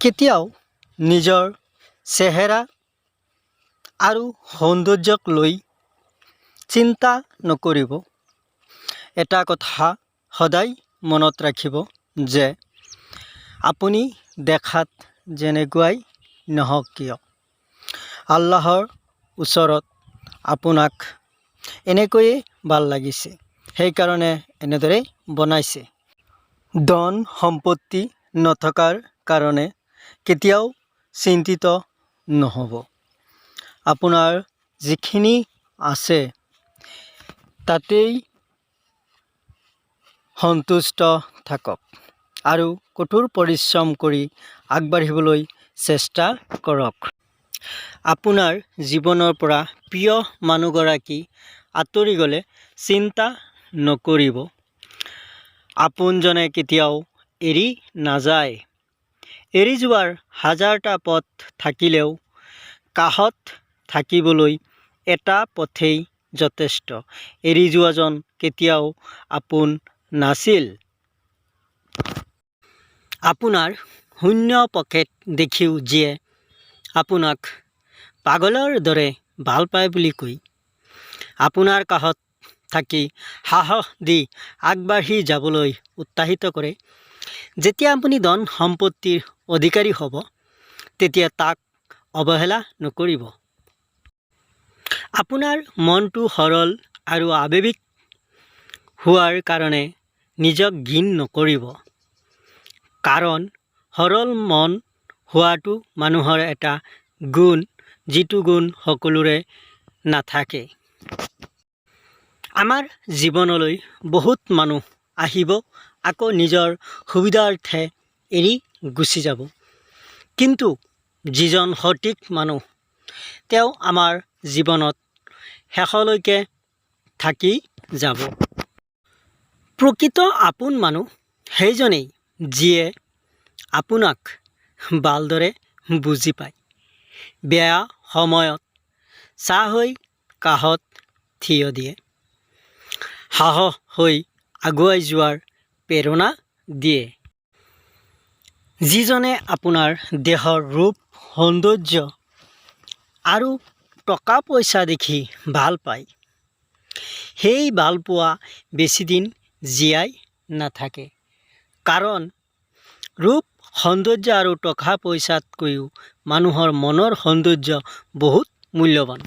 কেতিয়াও নিজৰ চেহেৰা আৰু সৌন্দৰ্যক লৈ চিন্তা নকৰিব। এটা কথা সদায় মনত ৰাখিব যে আপুনি দেখাত যেনেকুৱাই নহওক কিয় আল্লাহৰ ওচৰত আপোনাক এনেকৈয়ে ভাল লাগিছে, সেইকাৰণে এনেদৰে বনাইছে। ধন সম্পত্তি নথকাৰ কাৰণে কেতিয়াও চিন্তিত নহ'ব। আপোনাৰ যিখিনি আছে তাতেই সন্তুষ্ট থাকক আৰু কঠোৰ পৰিশ্ৰম কৰি আগবাঢ়িবলৈ চেষ্টা কৰক। আপোনাৰ জীৱনৰ পৰা প্ৰিয় মানুহগৰাকী আঁতৰি গ'লে চিন্তা নকৰিব। আপোনজনে কেতিয়াও এৰি নাযায়। এৰি যোৱাৰ হাজাৰটা পথ থাকিলেও কাষত থাকিবলৈ এটা পথেই যথেষ্ট। এৰি যোৱাজন কেতিয়াও আপোন নাছিল। আপোনাৰ শূন্য পকেট দেখিও যিয়ে আপোনাক পাগলৰ দৰে ভাল পায় বুলি কৈ আপোনাৰ কাষত থাকি সাহস দি আগবাঢ়ি যাবলৈ উৎসাহিত কৰে, যেতিয়া আপুনি ধন সম্পত্তিৰ অধিকাৰী হ'ব তেতিয়া তাক অৱহেলা নকৰিব। আপোনাৰ মনটো সৰল আৰু আৱেগিক হোৱাৰ কাৰণে নিজক ঘিণ নকৰিব, কাৰণ সৰল মন হোৱাটো মানুহৰ এটা গুণ, যিটো গুণ সকলোৰে নাথাকে। আমাৰ জীৱনলৈ বহুত মানুহ আহিব, আকৌ নিজৰ সুবিধাৰ্থে এৰি গুচি যাব, কিন্তু যিজন সঠিক মানুহ তেওঁ আমাৰ জীৱনত শেষলৈকে থাকি যাব। প্ৰকৃত আপোন মানুহ সেইজনেই যিয়ে আপোনাক ভালদৰে বুজি পায়, বেয়া সময়ত ছাঁ হৈ কাষত থিয় দিয়ে, সাহস হৈ আগুৱাই যোৱাৰ প্ৰেৰণা দিয়ে। যিজনে আপোনাৰ দেহৰ ৰূপ সৌন্দৰ্য আৰু টকা পইচা দেখি ভাল পায়, সেই ভালপোৱা বেছিদিন জীয়াই নাথাকে, কাৰণ ৰূপ সৌন্দৰ্য আৰু টকা পইচাতকৈও মানুহৰ মনৰ সৌন্দৰ্য বহুত মূল্যৱান।